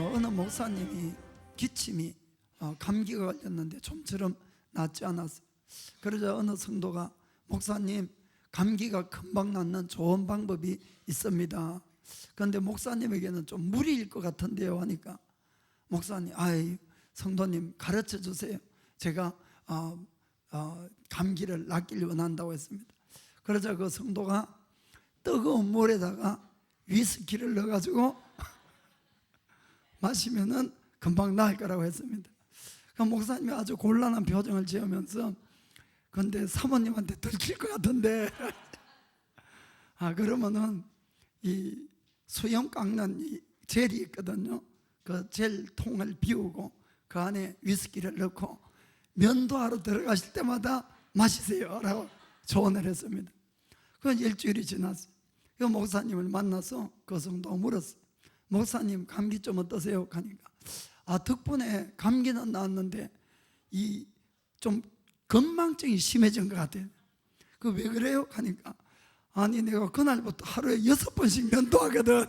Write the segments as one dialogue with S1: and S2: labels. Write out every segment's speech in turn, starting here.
S1: 어느 목사님이 기침이 감기가 걸렸는데 좀처럼 낫지 않았어요. 그러자 어느 성도가 목사님, 감기가 금방 낫는 좋은 방법이 있습니다. 그런데 목사님에게는 좀 무리일 것 같은데요 하니까 목사님, 아이 성도님 가르쳐 주세요. 제가 감기를 낫기를 원한다고 했습니다. 그러자 그 성도가 뜨거운 물에다가 위스키를 넣어가지고 마시면은 금방 나을 거라고 했습니다. 그 목사님이 아주 곤란한 표정을 지으면서 근데 사모님한테 들킬 것 같은데 그러면은 이 수염 깎는 이 젤이 있거든요. 그 젤 통을 비우고 그 안에 위스키를 넣고 면도하러 들어가실 때마다 마시세요 라고 조언을 했습니다. 그건 일주일이 지났어요. 그 목사님을 만나서 그 성도가 물었어요. 목사님 감기 좀 어떠세요? 하니까 덕분에 감기는 나았는데 이 좀 건망증이 심해진 것 같아요. 그 왜 그래요? 하니까 아니 내가 그날부터 하루에 6번씩 면도하거든.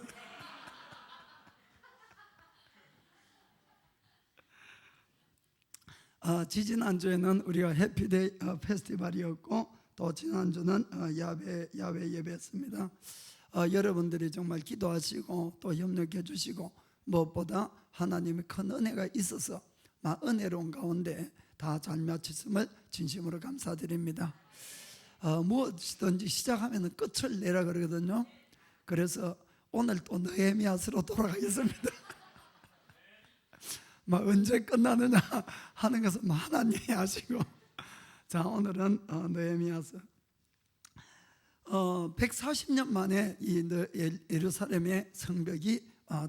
S1: 지지난주에는 우리가 해피데이 페스티벌이었고 또 지난주는 야외 예배였습니다. 여러분들이 정말 기도하시고 또 협력해 주시고 무엇보다 하나님의 큰 은혜가 있어서 은혜로운 가운데 다 잘 마쳤음을 진심으로 감사드립니다. 무엇이든지 시작하면 끝을 내라 그러거든요. 그래서 오늘 또 느헤미야서로 돌아가겠습니다. 언제 끝나느냐 하는 것은 하나님이 아시고, 자 오늘은 느헤미야서 140년 만에 이 예루살렘의 성벽이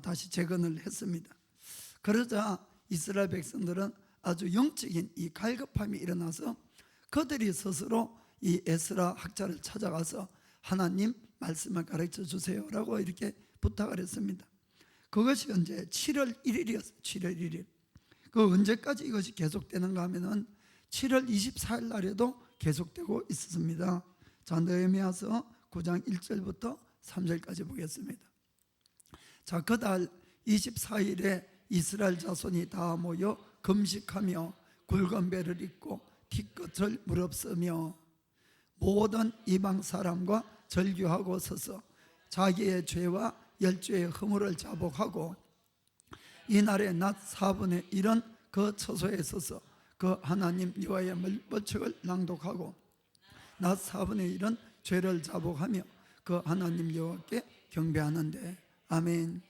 S1: 다시 재건을 했습니다. 그러자 이스라엘 백성들은 아주 영적인 이 갈급함이 일어나서 그들이 스스로 이 에스라 학자를 찾아가서 하나님 말씀을 가르쳐 주세요라고 이렇게 부탁을 했습니다. 그것이 언제 7월 1일이었어요. 7월 1일. 그 언제까지 이것이 계속되는가 하면은 7월 24일 날에도 계속되고 있었습니다. 자, 느헤미야서 9장 1절부터 3절까지 보겠습니다. 자, 그달 24일에 이스라엘 자손이 다 모여 금식하며 굵은 배를 입고 티끝을 무릅쓰며 모든 이방 사람과 절규하고 서서 자기의 죄와 열주의 허물을 자복하고 이날의 낮 4분의 1은 그 처소에 서서 그 하나님 여호와의 법칙을 낭독하고 낮 4분의 1은 죄를 자복하며 그 하나님 여호와께 경배하는데 아멘.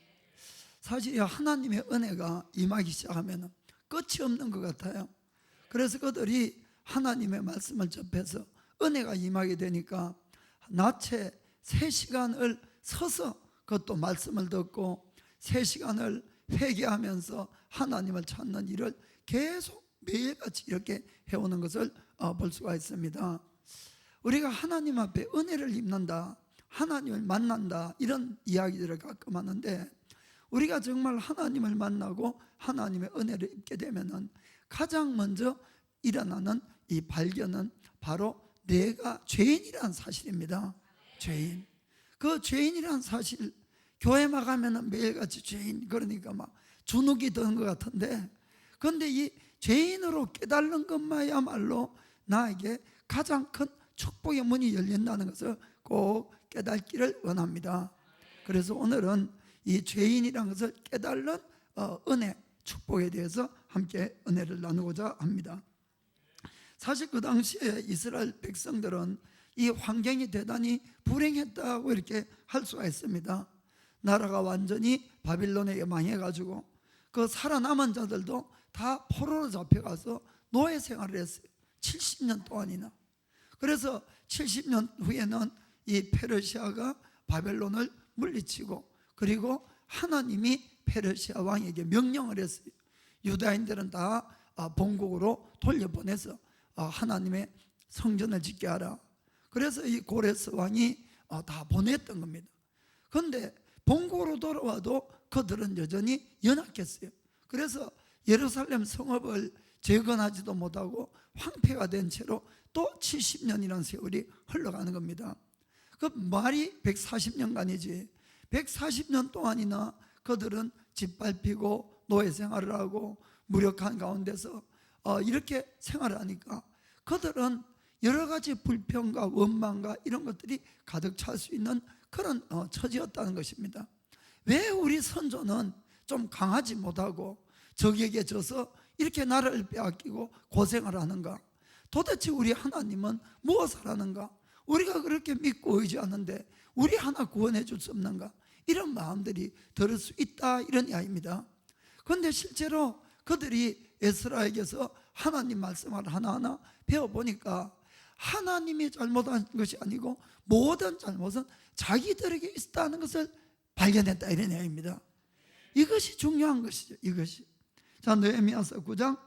S1: 사실 하나님의 은혜가 임하기 시작하면 끝이 없는 것 같아요. 그래서 그들이 하나님의 말씀을 접해서 은혜가 임하게 되니까 낮에 3시간을 서서 그것도 말씀을 듣고 3시간을 회개하면서 하나님을 찾는 일을 계속 매일같이 이렇게 해오는 것을 볼 수가 있습니다. 우리가 하나님 앞에 은혜를 입는다, 하나님을 만난다, 이런 이야기들을 가끔 하는데 우리가 정말 하나님을 만나고 하나님의 은혜를 입게 되면 가장 먼저 일어나는 이 발견은 바로 내가 죄인이라는 사실입니다. 죄인. 그 죄인이라는 사실, 교회만 가면 매일같이 죄인, 그러니까 주눅이 드는 것 같은데, 그런데 이 죄인으로 깨달는 것만야말로 나에게 가장 큰 축복의 문이 열린다는 것을 꼭 깨닫기를 원합니다. 그래서 오늘은 이 죄인이라는 것을 깨달는 은혜, 축복에 대해서 함께 은혜를 나누고자 합니다. 사실 그 당시에 이스라엘 백성들은 이 환경이 대단히 불행했다고 이렇게 할 수가 있습니다. 나라가 완전히 바빌론에게 망해가지고 그 살아남은 자들도 다 포로로 잡혀가서 노예 생활을 했어요. 70년 동안이나. 그래서 70년 후에는 이 페르시아가 바벨론을 물리치고 그리고 하나님이 페르시아 왕에게 명령을 했어요. 유다인들은 다 본국으로 돌려보내서 하나님의 성전을 짓게 하라. 그래서 이 고레스 왕이 다 보냈던 겁니다. 그런데 본국으로 돌아와도 그들은 여전히 연약했어요. 그래서 예루살렘 성읍을 재건하지도 못하고 황폐가 된 채로 또 70년이라는 세월이 흘러가는 겁니다. 그 말이 140년간이지 140년 동안이나 그들은 짓밟히고 노예 생활을 하고 무력한 가운데서 이렇게 생활하니까 그들은 여러 가지 불평과 원망과 이런 것들이 가득 찰 수 있는 그런 처지였다는 것입니다. 왜 우리 선조는 좀 강하지 못하고 적에게 져서 이렇게 나라를 빼앗기고 고생을 하는가? 도대체 우리 하나님은 무엇을 하는가? 우리가 그렇게 믿고 의지하는데 우리 하나 구원해 줄 수 없는가? 이런 마음들이 들을 수 있다, 이런 이야기입니다. 그런데 실제로 그들이 에스라에게서 하나님 말씀을 하나하나 배워보니까 하나님이 잘못한 것이 아니고 모든 잘못은 자기들에게 있다는 것을 발견했다, 이런 이야기입니다. 이것이 중요한 것이죠. 이것이. 자, 느헤미야서 9장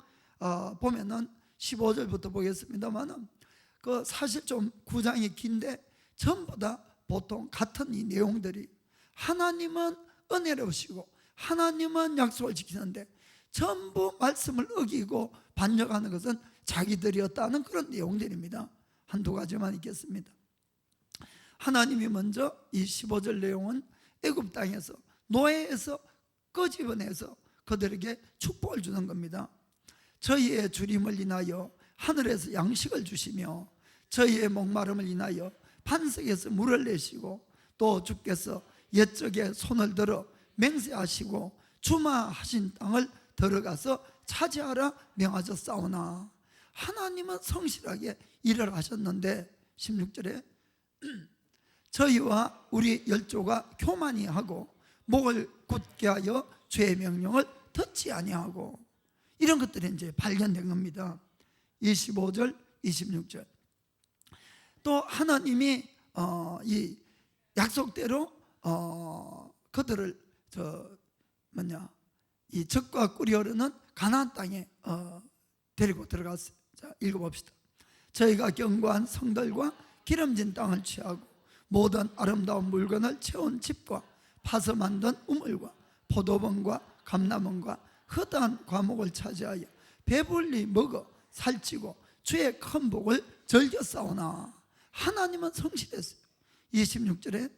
S1: 보면은 15절부터 보겠습니다만은 사실 좀 9장이 긴데 전부 다 보통 같은 이 내용들이, 하나님은 은혜로우시고 하나님은 약속을 지키는데 전부 말씀을 어기고 반역하는 것은 자기들이었다는 그런 내용들입니다. 한두 가지만 읽겠습니다. 하나님이 먼저 이 15절 내용은 애굽 땅에서 노예에서 끄집어내서 그들에게 축복을 주는 겁니다. 저희의 주림을 인하여 하늘에서 양식을 주시며 저희의 목마름을 인하여 반석에서 물을 내시고 또 주께서 옛적에 손을 들어 맹세하시고 주마하신 땅을 들어가서 차지하라 명하셨사오나. 하나님은 성실하게 일을 하셨는데 16절에 저희와 우리 열조가 교만히 하고 목을 굳게 하여 죄의 명령을 듣지 아니하고, 이런 것들이 이제 발견된 겁니다. 25절 26절 또 하나님이 이 약속대로 그들을 이 적과 꿀이 흐르는 가나안 땅에 데리고 들어갔어요. 자, 읽어봅시다. 저희가 견고한 성들과 기름진 땅을 취하고 모든 아름다운 물건을 채운 집과 파서 만든 우물과 포도원과 감람원과 허다한 과목을 차지하여 배불리 먹어 살찌고 주의 큰 복을 즐겨 싸우나. 하나님은 성실했어요. 26절에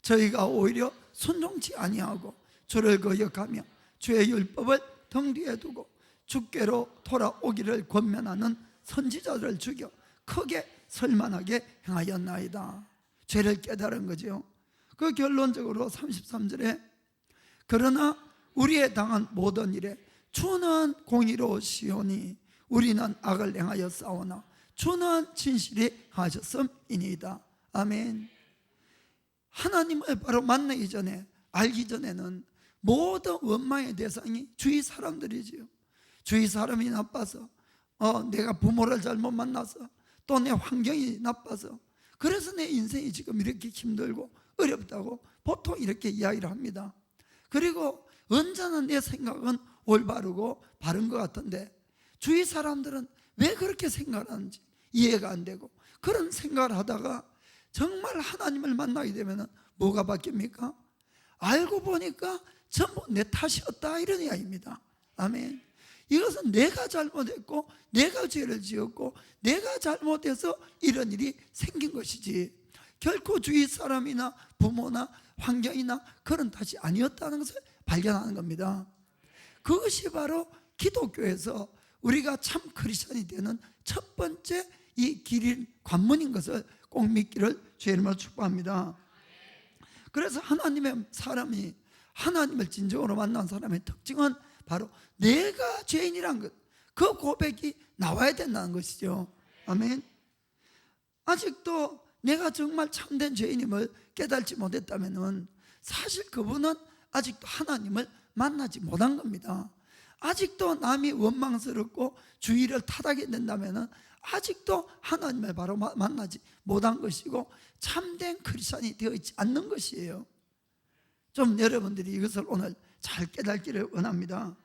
S1: 저희가 오히려 순종치 아니하고 주를 거역하며 주의 율법을 등 뒤에 두고 주께로 돌아오기를 권면하는 선지자들을 죽여 크게 설만하게 행하였나이다. 죄를 깨달은 거죠. 그 결론적으로 33절에 그러나 우리의 당한 모든 일에 주는 공의로우시오니 우리는 악을 행하여 싸우나 주는 진실이 하셨음이니이다. 아멘. 하나님을 바로 만나기 전에, 알기 전에는 모든 원망의 대상이 주위 사람들이지요. 주위 사람이 나빠서, 내가 부모를 잘못 만나서, 또 내 환경이 나빠서, 그래서 내 인생이 지금 이렇게 힘들고 어렵다고 보통 이렇게 이야기를 합니다. 그리고 언제나 내 생각은 올바르고 바른 것 같은데 주위 사람들은 왜 그렇게 생각하는지 이해가 안 되고, 그런 생각을 하다가 정말 하나님을 만나게 되면 뭐가 바뀝니까? 알고 보니까 전부 내 탓이었다, 이런 이야기입니다. 아멘. 이것은 내가 잘못했고 내가 죄를 지었고 내가 잘못해서 이런 일이 생긴 것이지 결코 주위 사람이나 부모나 환경이나 그런 탓이 아니었다는 것을 발견하는 겁니다. 그것이 바로 기독교에서 우리가 참 크리스천이 되는 첫 번째 이 길인 관문인 것을 꼭 믿기를 주의 이름으로 축복합니다. 그래서 하나님의 사람이, 하나님을 진정으로 만난 사람의 특징은 바로 내가 죄인이란 것, 그 고백이 나와야 된다는 것이죠. 아멘. 아직도 내가 정말 참된 죄인임을 깨달지 못했다면 사실 그분은 아직도 하나님을 만나지 못한 겁니다. 아직도 남이 원망스럽고 주의를 타닥게 된다면 아직도 하나님을 바로 만나지 못한 것이고 참된 크리스천이 되어 있지 않는 것이에요. 좀 여러분들이 이것을 오늘 잘 깨닫기를 원합니다.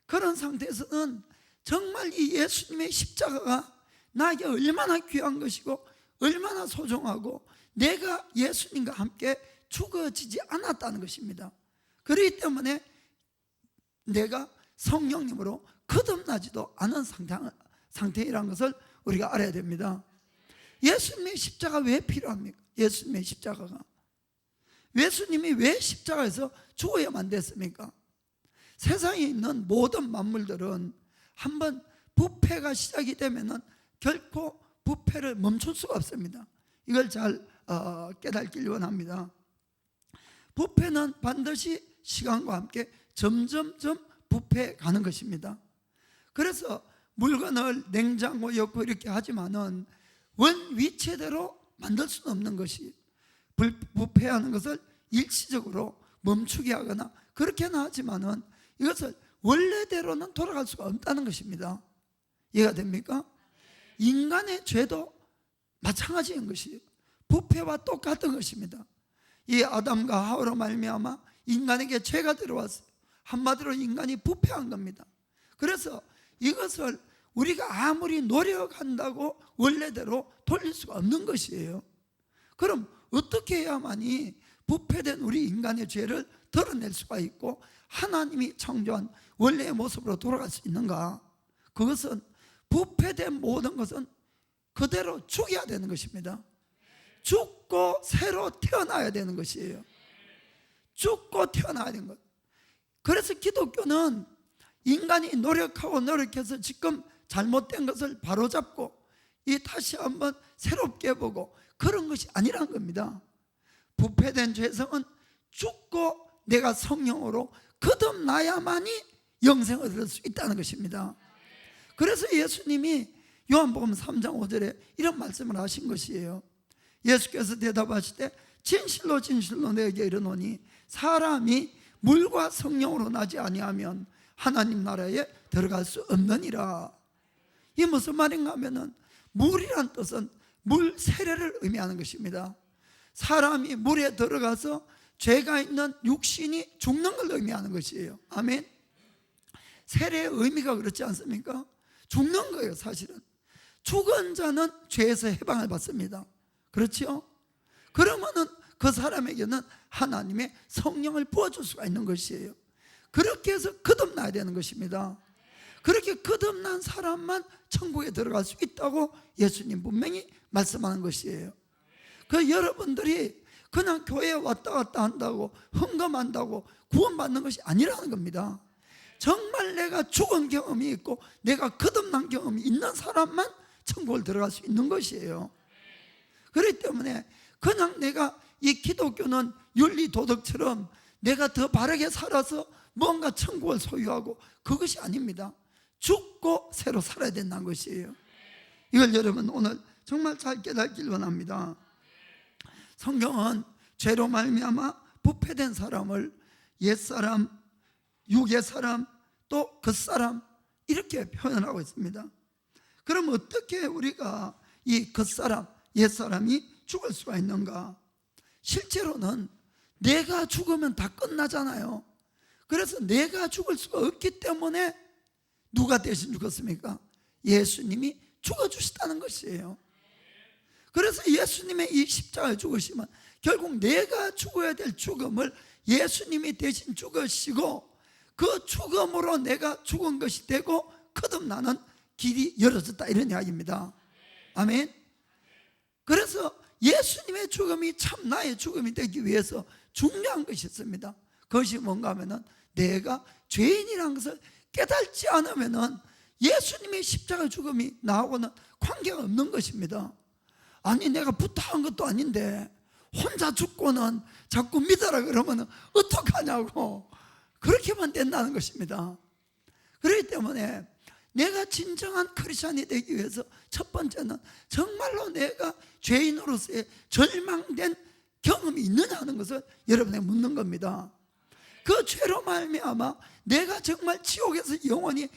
S1: 그런 상태에서는 정말 이 예수님의 십자가가 나에게 얼마나 귀한 것이고 얼마나 소중하고 내가 예수님과 함께 죽어지지 않았다는 것입니다. 그렇기 때문에 내가 성령님으로 거듭나지도 않은 상태이라는 것을 우리가 알아야 됩니다. 예수님의 십자가 왜 필요합니까? 예수님의 십자가가 예수님이 왜 십자가에서 죽어야만 됐습니까? 세상에 있는 모든 만물들은 한번 부패가 시작이 되면은 결코 부패를 멈출 수가 없습니다. 이걸 잘 깨닫길 원합니다. 부패는 반드시 시간과 함께 점점점 부패해 가는 것입니다. 그래서 물건을 냉장고 넣고 이렇게 하지만은 원 위치대로 만들 수는 없는 것이, 부패하는 것을 일시적으로 멈추게 하거나 그렇게는 하지만은 이것을 원래대로는 돌아갈 수가 없다는 것입니다. 이해가 됩니까? 인간의 죄도 마찬가지인 것이에요. 부패와 똑같은 것입니다. 이 아담과 하와로 말미암아 인간에게 죄가 들어왔어요. 한마디로 인간이 부패한 겁니다. 그래서 이것을 우리가 아무리 노력한다고 원래대로 돌릴 수가 없는 것이에요. 그럼 어떻게 해야만이 부패된 우리 인간의 죄를 드러낼 수가 있고 하나님이 창조한 원래의 모습으로 돌아갈 수 있는가? 그것은 부패된 모든 것은 그대로 죽여야 되는 것입니다. 죽고 새로 태어나야 되는 것이에요. 죽고 태어나야 되는 것. 그래서 기독교는 인간이 노력해서 지금 잘못된 것을 바로잡고 다시 한번 새롭게 보고 그런 것이 아니란 겁니다. 부패된 죄성은 죽고 내가 성령으로 거듭나야만이 영생을 얻을 수 있다는 것입니다. 그래서 예수님이 요한복음 3장 5절에 이런 말씀을 하신 것이에요. 예수께서 대답하실 때 진실로 진실로 너에게 이르노니 사람이 물과 성령으로 나지 아니하면 하나님 나라에 들어갈 수 없느니라. 이 무슨 말인가 하면은 물이란 뜻은 물 세례를 의미하는 것입니다. 사람이 물에 들어가서 죄가 있는 육신이 죽는 걸 의미하는 것이에요. 아멘. 세례의 의미가 그렇지 않습니까? 죽는 거예요. 사실은 죽은 자는 죄에서 해방을 받습니다. 그렇죠? 그러면은 그 사람에게는 하나님의 성령을 부어줄 수가 있는 것이에요. 그렇게 해서 거듭나야 되는 것입니다. 그렇게 거듭난 사람만 천국에 들어갈 수 있다고 예수님 분명히 말씀하는 것이에요. 그 여러분들이 그냥 교회에 왔다 갔다 한다고 헌금한다고 구원받는 것이 아니라는 겁니다. 정말 내가 죽은 경험이 있고 내가 거듭난 경험이 있는 사람만 천국을 들어갈 수 있는 것이에요. 그렇기 때문에 그냥 내가 이 기독교는 윤리 도덕처럼 내가 더 바르게 살아서 뭔가 천국을 소유하고 그것이 아닙니다. 죽고 새로 살아야 된다는 것이에요. 이걸 여러분 오늘 정말 잘 깨닫길 원합니다. 성경은 죄로 말미암아 부패된 사람을 옛사람, 육의 사람, 또 겉사람 이렇게 표현하고 있습니다. 그럼 어떻게 우리가 이 겉사람, 옛사람이 죽을 수가 있는가? 실제로는 내가 죽으면 다 끝나잖아요. 그래서 내가 죽을 수가 없기 때문에 누가 대신 죽었습니까? 예수님이 죽어주시다는 것이에요. 그래서 예수님의 이 십자가에 죽으시면 결국 내가 죽어야 될 죽음을 예수님이 대신 죽으시고 그 죽음으로 내가 죽은 것이 되고 거듭나는 길이 열어졌다 이런 이야기입니다. 아멘. 그래서 예수님의 죽음이 참 나의 죽음이 되기 위해서 중요한 것이 있습니다. 그것이 뭔가 하면은 내가 죄인이라는 것을 깨닫지 않으면은 예수님의 십자가 죽음이 나하고는 관계가 없는 것입니다. 아니 내가 부탁한 것도 아닌데 혼자 죽고는 자꾸 믿어라 그러면 어떡하냐고 그렇게만 된다는 것입니다. 그렇기 때문에 내가 진정한 크리스찬이 되기 위해서 첫 번째는 정말로 내가 죄인으로서의 절망된 경험이 있느냐 하는 것을 여러분에게 묻는 겁니다. 그 죄로 말미암아 내가 정말 지옥에서 영원히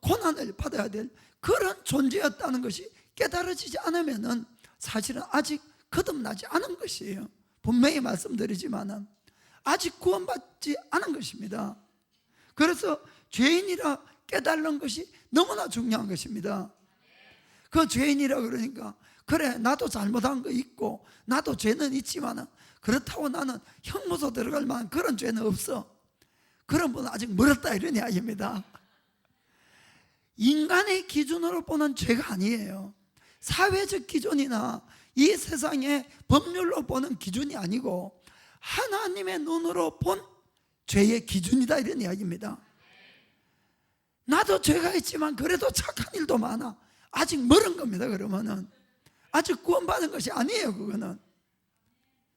S1: 고난을 받아야 될 그런 존재였다는 것이 깨달아지지 않으면은 사실은 아직 거듭나지 않은 것이에요. 분명히 말씀드리지만은 아직 구원받지 않은 것입니다. 그래서 죄인이라 깨달는 것이 너무나 중요한 것입니다. 그 죄인이라 그러니까 그래 나도 잘못한 거 있고 나도 죄는 있지만은 그렇다고 나는 형무소 들어갈 만한 그런 죄는 없어. 그런 분은 아직 멀었다 이런 이야기입니다. 인간의 기준으로 보는 죄가 아니에요. 사회적 기준이나 이 세상의 법률로 보는 기준이 아니고 하나님의 눈으로 본 죄의 기준이다, 이런 이야기입니다. 나도 죄가 있지만 그래도 착한 일도 많아. 아직 멀은 겁니다. 그러면은 아직 구원받은 것이 아니에요. 그거는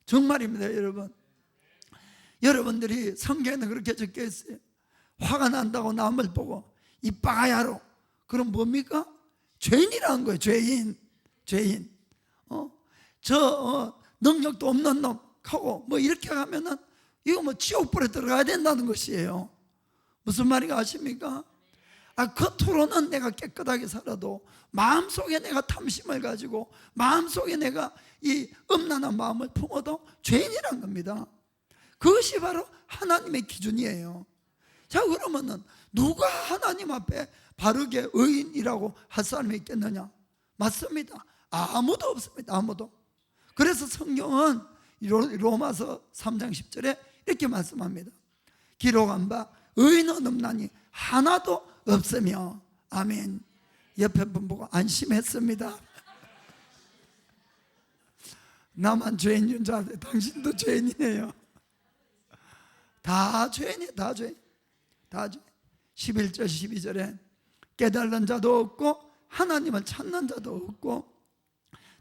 S1: 정말입니다. 여러분, 여러분들이 성경에는 그렇게 적혀 있어요. 화가 난다고 남을 보고 이 빠야로, 그럼 뭡니까? 죄인이라는 거예요. 죄인. 능력도 없는 놈 하고 뭐 이렇게 하면은 이거 뭐 지옥불에 들어가야 된다는 것이에요. 무슨 말인가 아십니까? 겉으로는 내가 깨끗하게 살아도 마음속에 내가 탐심을 가지고 마음속에 내가 이 음란한 마음을 품어도 죄인이란 겁니다. 그것이 바로 하나님의 기준이에요. 자, 그러면은 누가 하나님 앞에 바르게 의인이라고 할 사람이 있겠느냐? 맞습니다. 아무도 없습니다. 아무도. 그래서 성경은 로마서 3장 10절에 이렇게 말씀합니다. 기록한 바 의인은 없나니 하나도 없으며. 아멘. 옆에 분 보고 안심했습니다. 나만 죄인인 줄 알아요. 당신도 죄인이에요. 다 죄인이에요. 다 죄인. 11절 12절에 깨달은 자도 없고 하나님을 찾는 자도 없고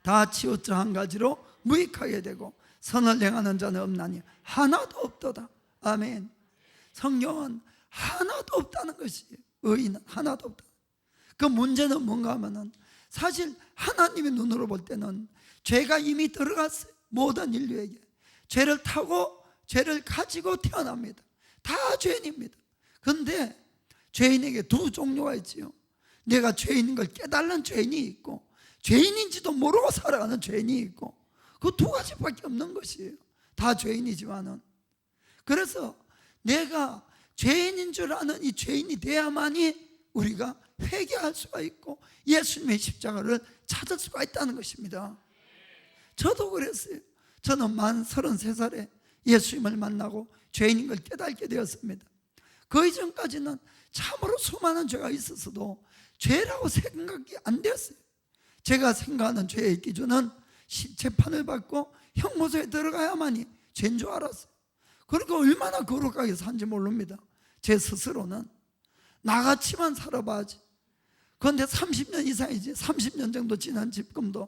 S1: 다 치우쳐 한 가지로 무익하게 되고 선을 행하는 자는 없나니 하나도 없도다. 아멘. 성경은 하나도 없다는 것이에요. 의인은 하나도 없다. 그 문제는 뭔가 하면은 사실 하나님의 눈으로 볼 때는 죄가 이미 들어갔어요. 모든 인류에게 죄를 타고 죄를 가지고 태어납니다. 다 죄인입니다. 그런데 죄인에게 두 종류가 있지요. 내가 죄인인 걸 깨달는 죄인이 있고 죄인인지도 모르고 살아가는 죄인이 있고, 그 두 가지밖에 없는 것이에요. 다 죄인이지만은. 그래서 내가 죄인인 줄 아는 이 죄인이 돼야만이 우리가 회개할 수가 있고 예수님의 십자가를 찾을 수가 있다는 것입니다. 저도 그랬어요. 저는 만 33살에 예수님을 만나고 죄인인 걸 깨닫게 되었습니다. 그 이전까지는 참으로 수많은 죄가 있었어도 죄라고 생각이 안 되었어요. 제가 생각하는 죄의 기준은 재판을 받고 형무소에 들어가야만이 죄인 줄 알았어요. 그러니까 얼마나 거룩하게 산지 모릅니다. 제 스스로는 나같이만 살아봐야지. 그런데 30년 이상이지, 30년 정도 지난 집금도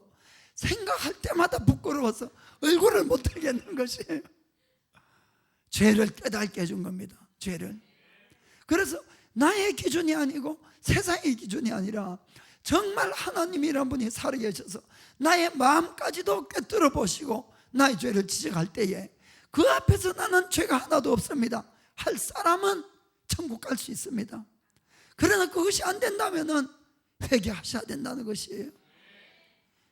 S1: 생각할 때마다 부끄러워서 얼굴을 못 들겠는 것이에요. 죄를 깨닫게 해준 겁니다. 죄를. 그래서 나의 기준이 아니고 세상의 기준이 아니라 정말 하나님이란 분이 살아계셔서 나의 마음까지도 꿰뚫어 보시고 나의 죄를 지적할 때에 그 앞에서 나는 죄가 하나도 없습니다 할 사람은 천국 갈 수 있습니다. 그러나 그것이 안 된다면은 회개하셔야 된다는 것이에요.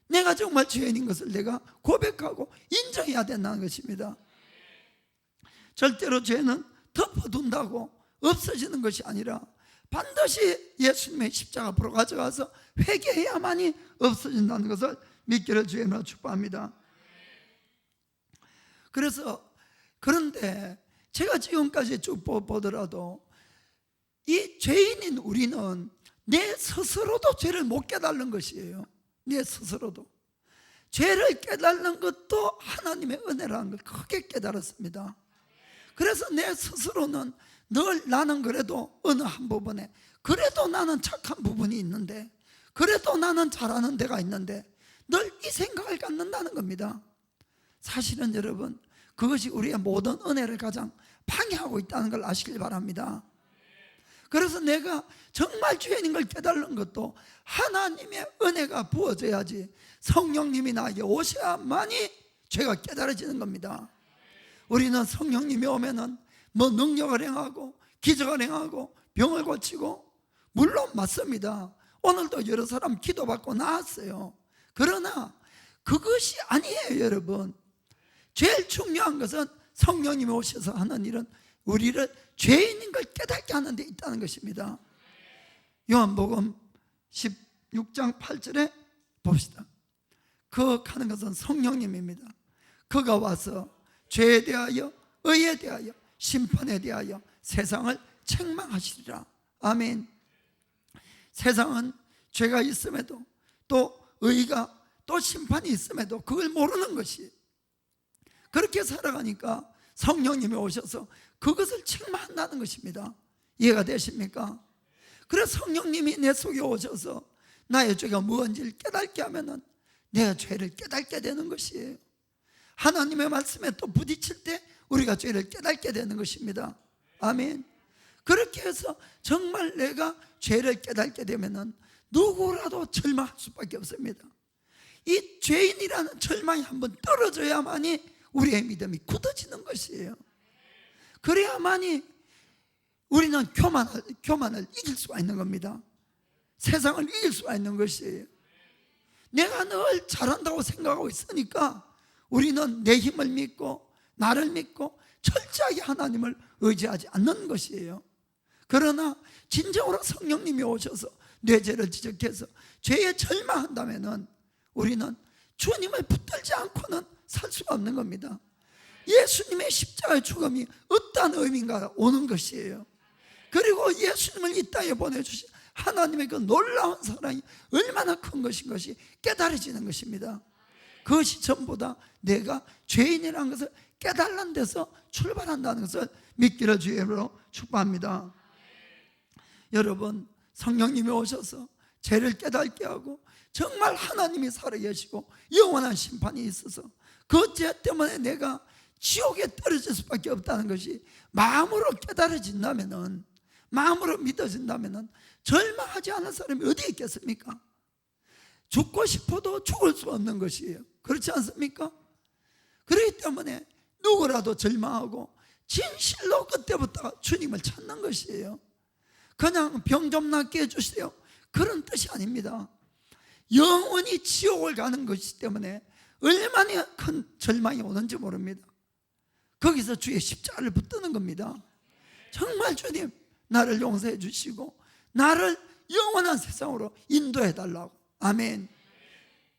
S1: 내가 정말 죄인인 것을 내가 고백하고 인정해야 된다는 것입니다. 절대로 죄는 덮어둔다고 없어지는 것이 아니라 반드시 예수님의 십자가 앞으로 가져가서 회개해야만이 없어진다는 것을 믿기를 주님으로 축복합니다. 그래서 그런데 제가 지금까지 쭉 보더라도 이 죄인인 우리는 내 스스로도 죄를 못 깨달는 것이에요. 내 스스로도 죄를 깨달는 것도 하나님의 은혜라는 걸 크게 깨달았습니다. 그래서 내 스스로는 늘 나는 그래도 어느 한 부분에 그래도 나는 착한 부분이 있는데 그래도 나는 잘하는 데가 있는데 늘 이 생각을 갖는다는 겁니다. 사실은 여러분 그것이 우리의 모든 은혜를 가장 방해하고 있다는 걸 아시길 바랍니다. 그래서 내가 정말 죄인인 걸 깨달는 것도 하나님의 은혜가 부어져야지 성령님이 나에게 오셔야만이 죄가 깨달아지는 겁니다. 우리는 성령님이 오면은 뭐 능력을 행하고 기적을 행하고 병을 고치고 물론 맞습니다. 오늘도 여러 사람 기도받고 나았어요. 그러나 그것이 아니에요. 여러분 제일 중요한 것은 성령님이 오셔서 하는 일은 우리를 죄인인 걸 깨닫게 하는 데 있다는 것입니다. 요한복음 16장 8절에 봅시다. 거하는 것은 성령님입니다. 그가 와서 죄에 대하여 의에 대하여 심판에 대하여 세상을 책망하시리라. 아멘. 세상은 죄가 있음에도 또 의가 또 심판이 있음에도 그걸 모르는 것이, 그렇게 살아가니까 성령님이 오셔서 그것을 책망한다는 것입니다. 이해가 되십니까? 그래서 성령님이 내 속에 오셔서 나의 죄가 무엇인지를 깨닫게 하면은 내가 죄를 깨닫게 되는 것이에요. 하나님의 말씀에 또 부딪힐 때 우리가 죄를 깨닫게 되는 것입니다. 아멘. 그렇게 해서 정말 내가 죄를 깨닫게 되면은 누구라도 절망할 수밖에 없습니다. 이 죄인이라는 절망이 한번 떨어져야만이 우리의 믿음이 굳어지는 것이에요. 그래야만이 우리는 교만을 이길 수가 있는 겁니다. 세상을 이길 수가 있는 것이에요. 내가 늘 잘한다고 생각하고 있으니까 우리는 내 힘을 믿고 나를 믿고 철저하게 하나님을 의지하지 않는 것이에요. 그러나 진정으로 성령님이 오셔서 내 죄를 지적해서 죄에 절망한다면은 우리는 주님을 붙들지 않고는 살 수가 없는 겁니다. 예수님의 십자가의 죽음이 어떠한 의미인가 오는 것이에요. 그리고 예수님을 이 땅에 보내주신 하나님의 그 놀라운 사랑이 얼마나 큰 것인 것이 깨달아지는 것입니다. 그것이 전부 다 내가 죄인이라는 것을 깨달는 데서 출발한다는 것을 믿기를 주의 이름으로 축복합니다. 여러분, 성령님이 오셔서 죄를 깨닫게 하고 정말 하나님이 살아계시고 영원한 심판이 있어서 그 죄 때문에 내가 지옥에 떨어질 수밖에 없다는 것이 마음으로 깨달아진다면, 마음으로 믿어진다면 절망하지 않은 사람이 어디 있겠습니까? 죽고 싶어도 죽을 수 없는 것이에요. 그렇지 않습니까? 그렇기 때문에 누구라도 절망하고 진실로 그때부터 주님을 찾는 것이에요. 그냥 병 좀 낫게 해주세요, 그런 뜻이 아닙니다. 영원히 지옥을 가는 것이기 때문에 얼마나 큰 절망이 오는지 모릅니다. 거기서 주의 십자가를 붙드는 겁니다. 정말 주님, 나를 용서해 주시고 나를 영원한 세상으로 인도해 달라고. 아멘.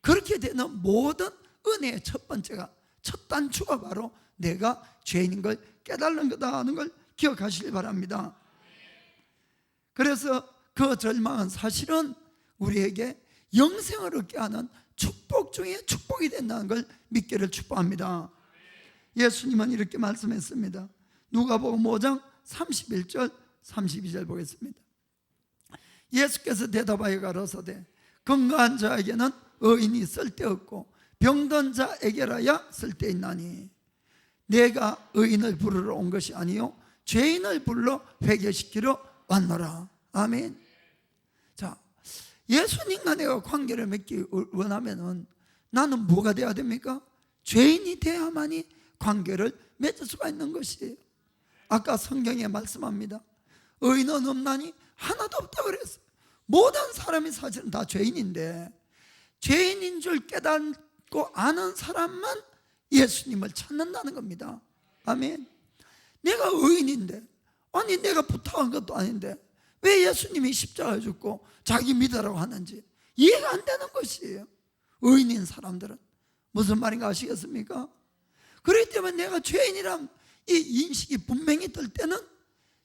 S1: 그렇게 되는 모든 은혜의 첫 번째가, 첫 단추가 바로 내가 죄인인 걸 깨달는 거다 하는 걸 기억하시기 바랍니다. 그래서 그 절망은 사실은 우리에게 영생을 얻게 하는 축복 중에 축복이 된다는 걸 믿기를 축복합니다. 예수님은 이렇게 말씀했습니다. 누가복음 5장 31절 32절 보겠습니다. 예수께서 대답하여 가로사대 건강한 자에게는 의인이 쓸데없고 병든 자에게라야 쓸데있나니 내가 의인을 부르러 온 것이 아니요 죄인을 불러 회개시키러 왔노라. 아멘. 자, 예수님과 내가 관계를 맺기 원하면은 나는 뭐가 돼야 됩니까? 죄인이 돼야만이 관계를 맺을 수가 있는 것이에요. 아까 성경에 말씀합니다. 의인은 없나니 하나도 없다 그랬어요. 모든 사람이 사실은 다 죄인인데 죄인인 줄 깨닫고 아는 사람만 예수님을 찾는다는 겁니다. 아멘. 내가 의인인데, 아니 내가 부탁한 것도 아닌데 왜 예수님이 십자가에 죽고 자기 믿으라고 하는지 이해가 안 되는 것이에요. 의인인 사람들은 무슨 말인가 아시겠습니까? 그렇기 때문에 내가 죄인이란 이 인식이 분명히 들 때는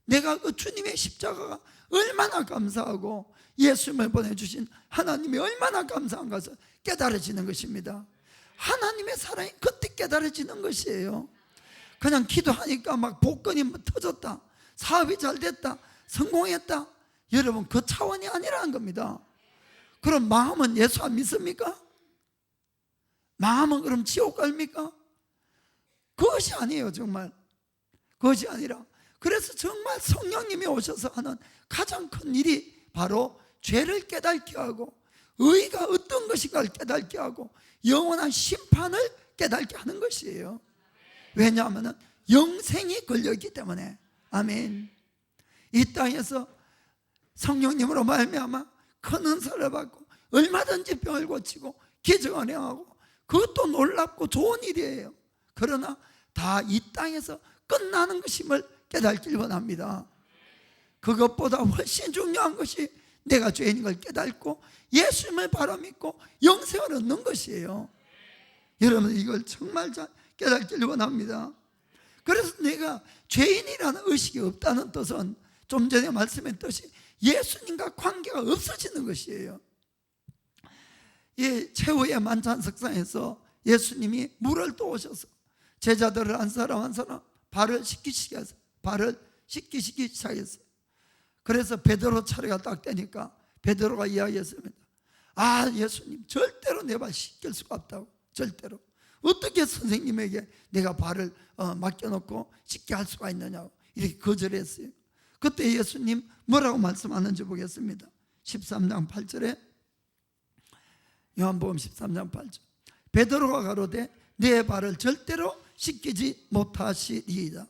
S1: 내가 그 주님의 십자가가 얼마나 감사하고 예수님을 보내주신 하나님이 얼마나 감사한 것을 깨달아지는 것입니다. 하나님의 사랑이 그때 깨달아지는 것이에요. 그냥 기도하니까 막 복권이 터졌다, 사업이 잘 됐다, 성공했다, 여러분 그 차원이 아니라는 겁니다. 그럼 마음은 예수 안 믿습니까? 마음은 그럼 지옥 갑니까? 그것이 아니에요. 정말 그것이 아니라, 그래서 정말 성령님이 오셔서 하는 가장 큰 일이 바로 죄를 깨닫게 하고 의가 어떤 것인가를 깨닫게 하고 영원한 심판을 깨닫게 하는 것이에요. 왜냐하면 영생이 걸려있기 때문에. 아멘. 이 땅에서 성령님으로 말미암아 큰 은사를 받고 얼마든지 병을 고치고 기적을 행하고 그것도 놀랍고 좋은 일이에요. 그러나 다 이 땅에서 끝나는 것임을 깨닫길 원합니다. 그것보다 훨씬 중요한 것이 내가 죄인인 걸 깨닫고 예수님을 바로 믿고 영생을 얻는 것이에요. 여러분 이걸 정말 잘 깨닫길 원합니다. 그래서 내가 죄인이라는 의식이 없다는 뜻은 좀 전에 말씀했듯이 예수님과 관계가 없어지는 것이에요. 이 최후의 만찬 석상에서 예수님이 물을 떠오셔서 제자들을 한 사람 발을 씻기시게 했어요. 발을 씻기시기 시작했어요. 그래서 베드로 차례가 딱 되니까 베드로가 이야기했습니다. 아, 예수님, 절대로 내 발 씻길 수가 없다고. 절대로. 어떻게 선생님에게 내가 발을 맡겨놓고 씻게 할 수가 있느냐고 이렇게 거절했어요. 그때 예수님 뭐라고 말씀하는지 보겠습니다. 13장 8절에, 요한복음 13장 8절, 베드로가 가로되 내 발을 절대로 씻기지 못하시리이다.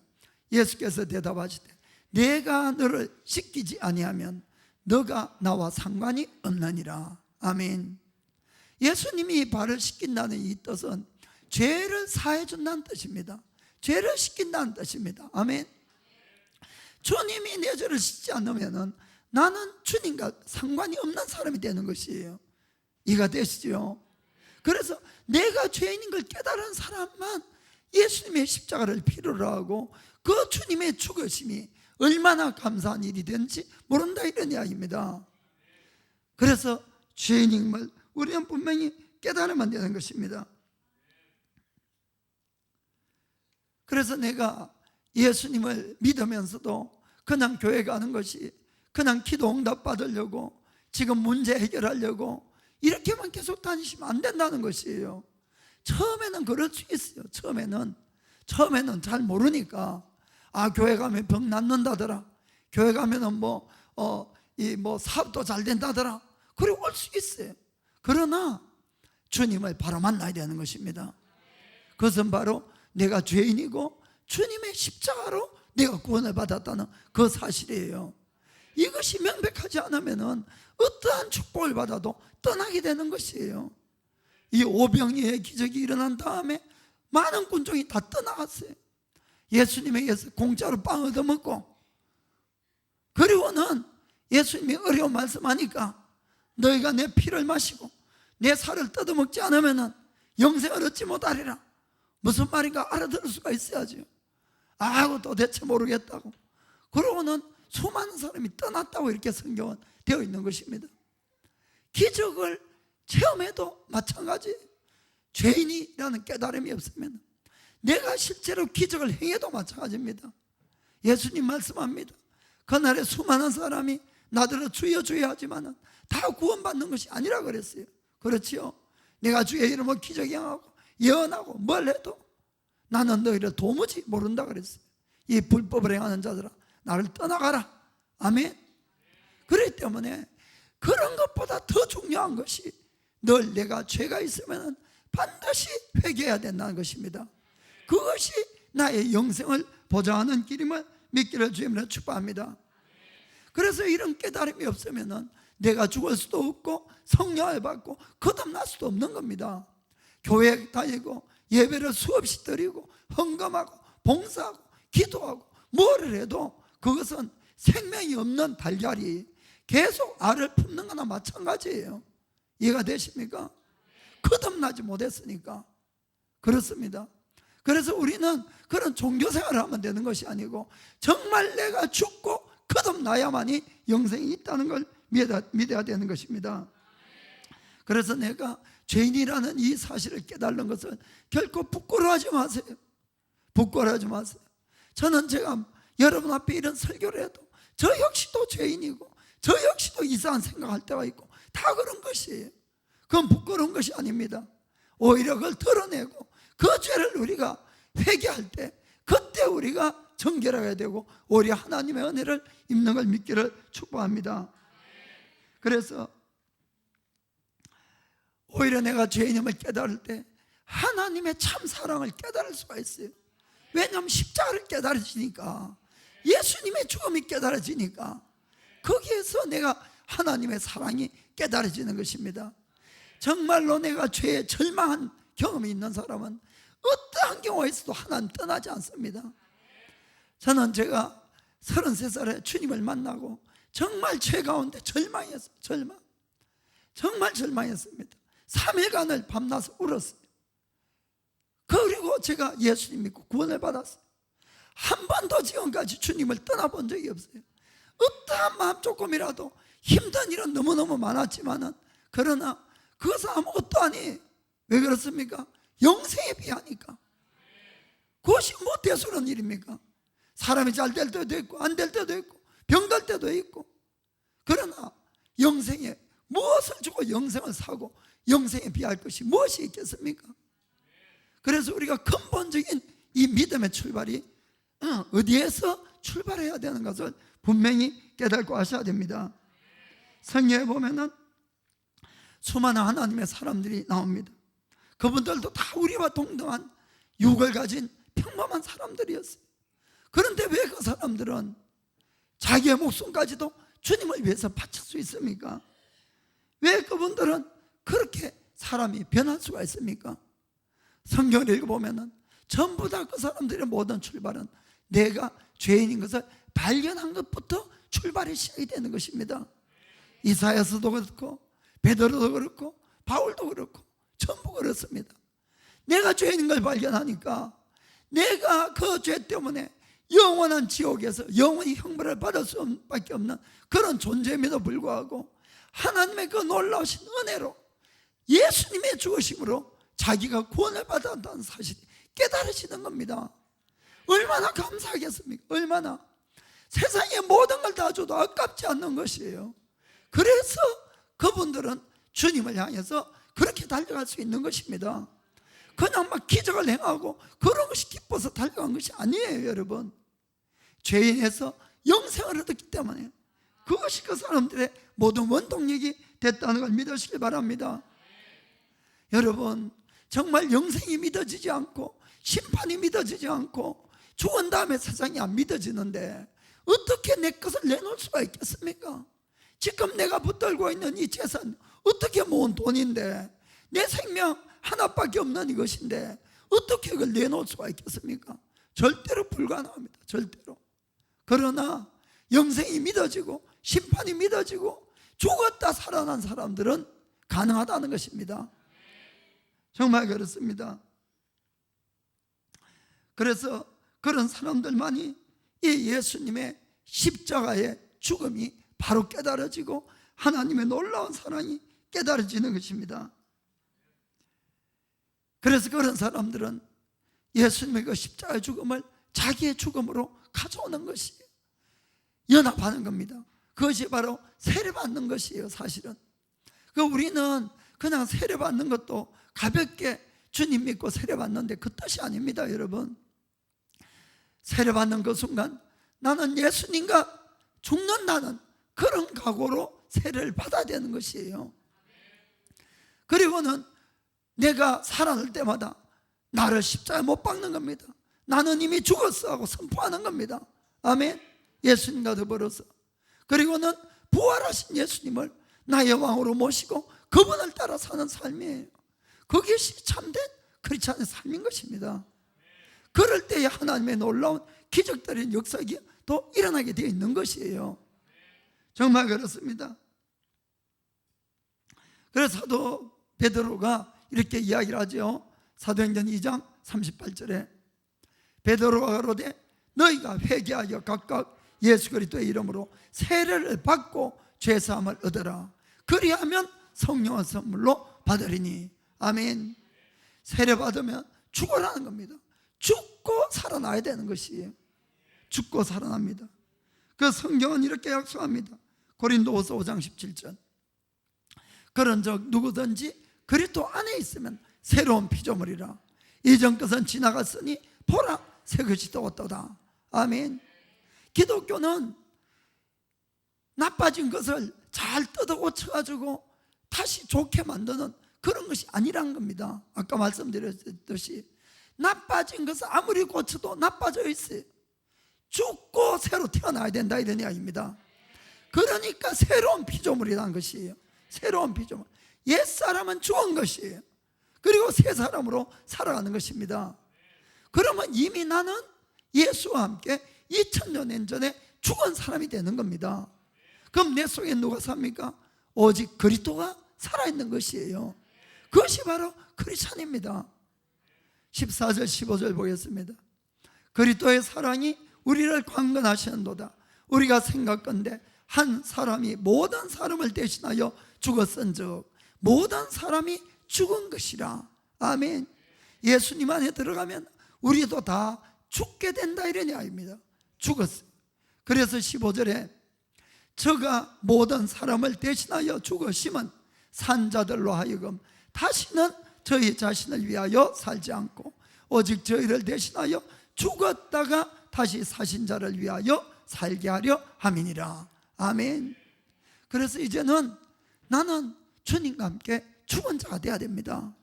S1: 예수께서 대답하시되 내가 너를 씻기지 아니하면 너가 나와 상관이 없느니라. 아멘. 예수님이 발을 씻긴다는 이 뜻은 죄를 사해 준다는 뜻입니다. 죄를 씻긴다는 뜻입니다. 아멘. 주님이 내 죄를 씻지 않으면 나는 주님과 상관이 없는 사람이 되는 것이에요. 이해가 되시죠? 그래서 내가 죄인인 걸 깨달은 사람만 예수님의 십자가를 필요로 하고 그 주님의 죽으심이 얼마나 감사한 일이 되는지 모른다, 이런 이야기입니다. 그래서 죄인임을 우리는 분명히 깨달으면 되는 것입니다. 그래서 내가 예수님을 믿으면서도 그냥 교회 가는 것이 그냥 기도 응답 받으려고 지금 문제 해결하려고 이렇게만 계속 다니시면 안 된다는 것이에요. 처음에는 그럴 수 있어요. 처음에는 잘 모르니까 아, 교회 가면 병 낫는다더라, 교회 가면은 사업도 잘 된다더라, 그리고 올 수 있어요. 그러나 주님을 바로 만나야 되는 것입니다. 그것은 바로 내가 죄인이고 주님의 십자가로 내가 구원을 받았다는 그 사실이에요. 이것이 명백하지 않으면 어떠한 축복을 받아도 떠나게 되는 것이에요. 이 오병이의 기적이 일어난 다음에 많은 군종이 다 떠나갔어요. 예수님에게서 공짜로 빵 얻어먹고, 그리고는 예수님이 어려운 말씀하니까 너희가 내 피를 마시고 내 살을 뜯어먹지 않으면 영생을 얻지 못하리라. 무슨 말인가 알아들을 수가 있어야죠. 아이고 도대체 모르겠다고. 그러고는 수많은 사람이 떠났다고 이렇게 성경은 되어 있는 것입니다. 기적을 체험해도 마찬가지예요. 죄인이라는 깨달음이 없으면 내가 실제로 기적을 행해도 마찬가지입니다. 예수님 말씀합니다. 그날에 수많은 사람이 나더러 주여 주여 하지만 다 구원받는 것이 아니라 그랬어요. 그렇지요? 내가 주의 이름으로 기적 행하고 예언하고 뭘 해도 나는 너희를 도무지 모른다 그랬어요. 이 불법을 행하는 자들아, 나를 떠나가라. 아멘. 그렇기 때문에 그런 것보다 더 중요한 것이 늘 내가 죄가 있으면 반드시 회개해야 된다는 것입니다. 그것이 나의 영생을 보장하는 길임을 믿기를 주님으로 축복합니다. 그래서 이런 깨달음이 없으면 내가 죽을 수도 없고 성령을 받고 거듭날 수도 없는 겁니다. 교회 다니고 예배를 수없이 드리고 헌금하고 봉사하고 기도하고 뭐를 해도 그것은 생명이 없는 달걀이 계속 알을 품는 거나 마찬가지예요. 이해가 되십니까? 거듭나지 못했으니까 그렇습니다. 그래서 우리는 그런 종교생활을 하면 되는 것이 아니고 정말 내가 죽고 거듭나야만이 영생이 있다는 걸 믿어야 되는 것입니다. 그래서 내가 죄인이라는 이 사실을 깨달는 것은 결코 부끄러워하지 마세요. 부끄러워하지 마세요. 저는 제가 여러분 앞에 이런 설교를 해도 저 역시도 죄인이고 저 역시도 이상한 생각할 때가 있고 다 그런 것이에요. 그건 부끄러운 것이 아닙니다. 오히려 그걸 드러내고 그 죄를 우리가 회개할 때 그때 우리가 정결해야 되고 오히려 하나님의 은혜를 입는 걸 믿기를 축복합니다. 그래서 오히려 내가 죄인임을 깨달을 때 하나님의 참 사랑을 깨달을 수가 있어요. 왜냐하면 십자가를 깨달아지니까, 예수님의 죽음이 깨달아지니까 거기에서 내가 하나님의 사랑이 깨달아지는 것입니다. 정말로 내가 죄에 절망한 경험이 있는 사람은 어떠한 경우에서도 하나님 떠나지 않습니다. 저는 제가 33살에 주님을 만나고 정말 죄 가운데 절망했어요. 정말 절망했습니다. 3일간을 밤낮 울었어요. 그리고 제가 예수님 믿고 구원을 받았어요. 한 번도 지금까지 주님을 떠나본 적이 없어요. 어떠한 마음 조금이라도 힘든 일은 너무너무 많았지만은 그러나 그것은 아무것도 아니에요. 왜 그렇습니까? 영생에 비하니까. 그것이 뭐 대수로운 일입니까? 사람이 잘 될 때도 있고 안 될 때도 있고 병들 때도 있고. 그러나 영생에 무엇을 주고 영생을 사고 영생에 비할 것이 무엇이 있겠습니까? 그래서 우리가 근본적인 이 믿음의 출발이 어디에서 출발해야 되는 것을 분명히 깨닫고 하셔야 됩니다. 성경에 보면은 수많은 하나님의 사람들이 나옵니다. 그분들도 다 우리와 동등한 육을 가진 평범한 사람들이었어요. 그런데 왜 그 사람들은 자기의 목숨까지도 주님을 위해서 바칠 수 있습니까? 왜 그분들은 그렇게 사람이 변할 수가 있습니까? 성경을 읽어보면 전부 다 그 사람들의 모든 출발은 내가 죄인인 것을 발견한 것부터 출발이 시작이 되는 것입니다. 이사야서도 그렇고 베드로도 그렇고 바울도 그렇고 전부 그렇습니다. 내가 죄인인 걸 발견하니까 내가 그 죄 때문에 영원한 지옥에서 영원히 형벌을 받을 수밖에 없는 그런 존재임에도 불구하고 하나님의 그 놀라우신 은혜로 예수님의 죽으심으로 자기가 구원을 받았다는 사실이 깨달으시는 겁니다. 얼마나 감사하겠습니까? 얼마나. 세상의 모든 걸 다 줘도 아깝지 않는 것이에요. 그래서 그분들은 주님을 향해서 그렇게 달려갈 수 있는 것입니다. 그냥 막 기적을 행하고 그런 것이 기뻐서 달려간 것이 아니에요, 여러분. 죄인에서 영생을 얻었기 때문에 그것이 그 사람들의 모든 원동력이 됐다는 걸 믿으시길 바랍니다. 여러분, 정말 영생이 믿어지지 않고 심판이 믿어지지 않고 죽은 다음에 세상이 안 믿어지는데 어떻게 내 것을 내놓을 수가 있겠습니까? 지금 내가 붙들고 있는 이 재산 어떻게 모은 돈인데 내 생명 하나밖에 없는 이것인데 어떻게 그걸 내놓을 수가 있겠습니까? 절대로 불가능합니다. 절대로. 그러나 영생이 믿어지고 심판이 믿어지고 죽었다 살아난 사람들은 가능하다는 것입니다. 정말 그렇습니다. 그래서 그런 사람들만이 이 예수님의 십자가의 죽음이 바로 깨달아지고 하나님의 놀라운 사랑이 깨달아지는 것입니다. 그래서 그런 사람들은 예수님의 그 십자가의 죽음을 자기의 죽음으로 가져오는 것이에요. 연합하는 겁니다. 그것이 바로 세례받는 것이에요. 사실은 우리는 그냥 세례받는 것도 가볍게 주님 믿고 세례받는데 그 뜻이 아닙니다. 여러분, 세례받는 그 순간 나는 예수님과 죽는다는 그런 각오로 세례를 받아야 되는 것이에요. 그리고는 내가 살아날 때마다 나를 십자가에 못 박는 겁니다. 나는 이미 죽었어 하고 선포하는 겁니다. 아멘. 예수님과 더불어서. 그리고는 부활하신 예수님을 나의 왕으로 모시고 그분을 따라 사는 삶이에요. 그것이 참된 크리스찬의 삶인 것입니다. 그럴 때에 하나님의 놀라운 기적들인 역사가 또 일어나게 되어 있는 것이에요. 정말 그렇습니다. 그래서 사도 베드로가 이렇게 이야기를 하죠. 사도행전 2장 38절에 베드로가 가로되 너희가 회개하여 각각 예수 그리스도의 이름으로 세례를 받고 죄사함을 얻으라. 그리하면 성령의 선물로 받으리니. 아멘. 세례 받으면 죽어라는 겁니다. 죽고 살아나야 되는 것이에요. 죽고 살아납니다. 그 성경은 이렇게 약속합니다. 고린도후서 5장 17절 그런즉 누구든지 그리스도 안에 있으면 새로운 피조물이라. 이전 것은 지나갔으니 보라 새 것이 되었도다. 아멘. 기독교는 나빠진 것을 잘 뜯어 고쳐가지고 다시 좋게 만드는 그런 것이 아니란 겁니다. 아까 말씀드렸듯이 나빠진 것을 아무리 고쳐도 나빠져 있어요. 죽고 새로 태어나야 된다 이런 이야기입니다. 그러니까 새로운 피조물이라는 것이에요. 새로운 피조물. 옛사람은 죽은 것이에요. 그리고 새 사람으로 살아가는 것입니다. 그러면 이미 나는 예수와 함께 2000년 전에 죽은 사람이 되는 겁니다. 그럼 내 속에 누가 삽니까? 오직 그리스도가 살아있는 것이에요. 그것이 바로 크리스찬입니다. 14절 15절 보겠습니다. 그리스도의 사랑이 우리를 강건하시는도다. 우리가 생각건대 한 사람이 모든 사람을 대신하여 죽었은즉 모든 사람이 죽은 것이라. 아멘. 예수님 안에 들어가면 우리도 다 죽게 된다, 이런 이야기입니다. 죽었어요. 그래서 15절에 저가 모든 사람을 대신하여 죽으심은 산자들로 하여금 다시는 저희 자신을 위하여 살지 않고 오직 저희를 대신하여 죽었다가 다시 사신 자를 위하여 살게 하려 함이니라. 아멘. 그래서 이제는 나는 주님과 함께 죽은 자가 되어야 됩니다.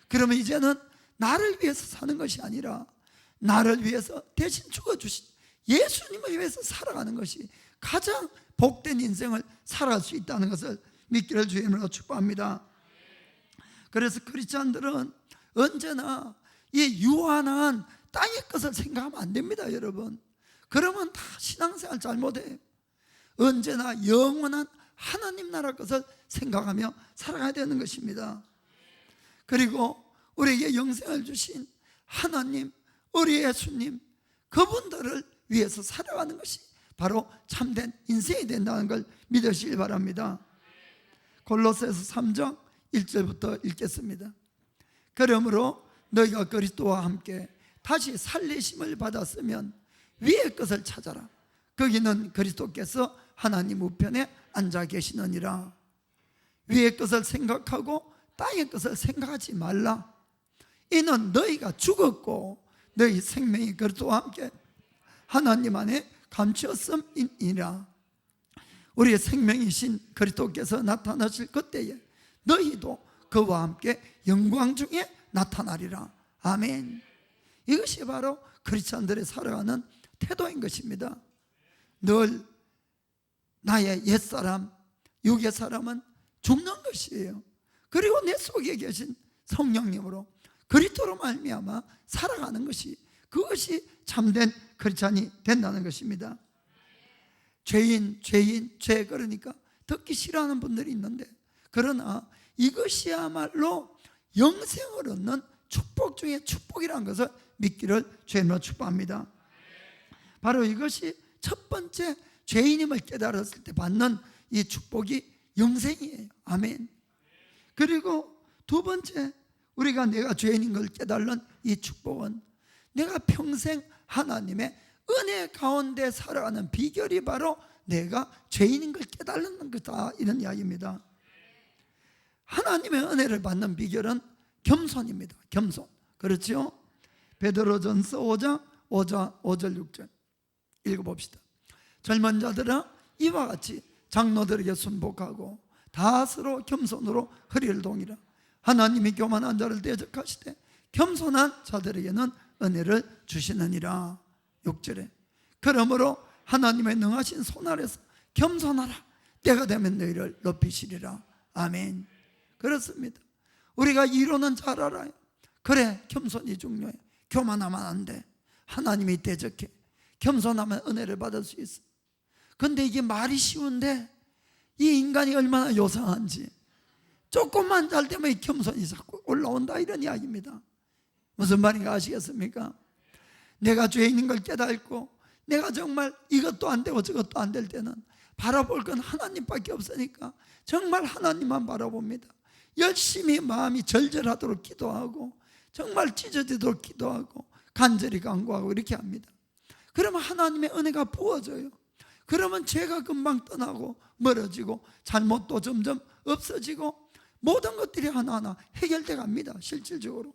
S1: 그러면 이제는 나를 위해서 사는 것이 아니라 나를 위해서 대신 죽어주신 예수님을 위해서 살아가는 것이 가장 복된 인생을 살아갈 수 있다는 것을 믿기를 주님으로 축복합니다. 그래서 크리스찬들은 언제나 이 유한한 땅의 것을 생각하면 안 됩니다, 여러분. 그러면 다 신앙생활 잘못해요. 언제나 영원한 하나님 나라 것을 생각하며 살아가야 되는 것입니다. 그리고 우리에게 영생을 주신 하나님, 우리 예수님, 그분들을 위해서 살아가는 것이 바로 참된 인생이 된다는 걸 믿으시길 바랍니다. 골로새서 3장 1절부터 읽겠습니다. 그러므로 너희가 그리스도와 함께 다시 살리심을 받았으면 위의 것을 찾아라. 거기는 그리스도께서 하나님 우편에 앉아 계시느니라. 위의 것을 생각하고 땅의 것을 생각하지 말라. 이는 너희가 죽었고 너희 생명이 그리스도와 함께 하나님 안에 감추었음이니라. 우리의 생명이신 그리스도께서 나타나실 그때에 너희도 그와 함께 영광 중에 나타나리라. 아멘. 이것이 바로 크리스찬들의 살아가는 태도인 것입니다. 늘 나의 옛사람, 육의 사람은 죽는 것이에요. 그리고 내 속에 계신 성령님으로 그리스도로 말미암아 살아가는 것이, 그것이 참된 크리스찬이 된다는 것입니다. 죄인, 죄, 그러니까 듣기 싫어하는 분들이 있는데, 그러나 이것이야말로 영생을 얻는 축복 중에 축복이라는 것을 믿기를 주님으로 축복합니다. 바로 이것이 첫 번째 죄인임을 깨달았을 때 받는 이 축복이 영생이에요. 아멘. 그리고 두 번째, 우리가 내가 죄인인 걸 깨달는 이 축복은 내가 평생 하나님의 은혜 가운데 살아가는 비결이 바로 내가 죄인인 걸 깨달는 거다, 이런 이야기입니다. 하나님의 은혜를 받는 비결은 겸손입니다. 겸손. 그렇죠? 베드로전서 5장 5절 6절 읽어봅시다. 젊은 자들아 이와 같이 장로들에게 순복하고 다스로 겸손으로 허리를 동이라. 하나님이 교만한 자를 대적하시되 겸손한 자들에게는 은혜를 주시느니라. 6절에 그러므로 하나님의 능하신 손 아래서 겸손하라. 때가 되면 너희를 높이시리라. 아멘. 그렇습니다. 우리가 이론은 잘 알아요. 그래, 겸손이 중요해. 교만하면 안 돼. 하나님이 대적해. 겸손하면 은혜를 받을 수 있어. 근데 이게 말이 쉬운데 이 인간이 얼마나 요상한지, 조금만 잘 되면 이 겸손이 자꾸 올라온다, 이런 이야기입니다. 무슨 말인가 아시겠습니까? 내가 죄인인 걸 깨닫고 내가 정말 이것도 안 되고 저것도 안 될 때는 바라볼 건 하나님밖에 없으니까 정말 하나님만 바라봅니다. 열심히 마음이 절절하도록 기도하고 정말 찢어지도록 기도하고 간절히 간구하고 이렇게 합니다. 그러면 하나님의 은혜가 부어져요. 그러면 죄가 금방 떠나고 멀어지고 잘못도 점점 없어지고 모든 것들이 하나하나 해결돼 갑니다. 실질적으로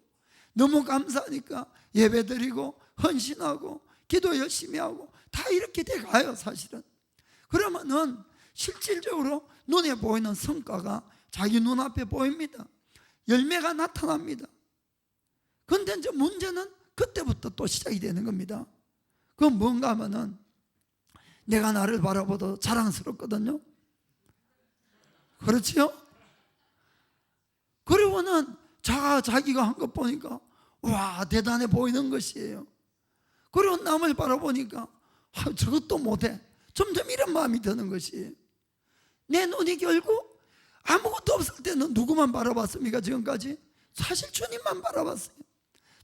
S1: 너무 감사하니까 예배드리고 헌신하고 기도 열심히 하고 다 이렇게 돼 가요, 사실은. 그러면은 실질적으로 눈에 보이는 성과가 자기 눈앞에 보입니다. 열매가 나타납니다. 그런데 이제 문제는 그때부터 또 시작이 되는 겁니다. 그건 뭔가 하면은 내가 나를 바라보도 자랑스럽거든요. 그렇지요? 그리고는 자기가 한 것 보니까 와, 대단해 보이는 것이에요. 그리고 남을 바라보니까 저것도 못해. 점점 이런 마음이 드는 것이에요. 내 눈이 결국 아무것도 없을 때는 누구만 바라봤습니까? 지금까지 사실 주님만 바라봤어요.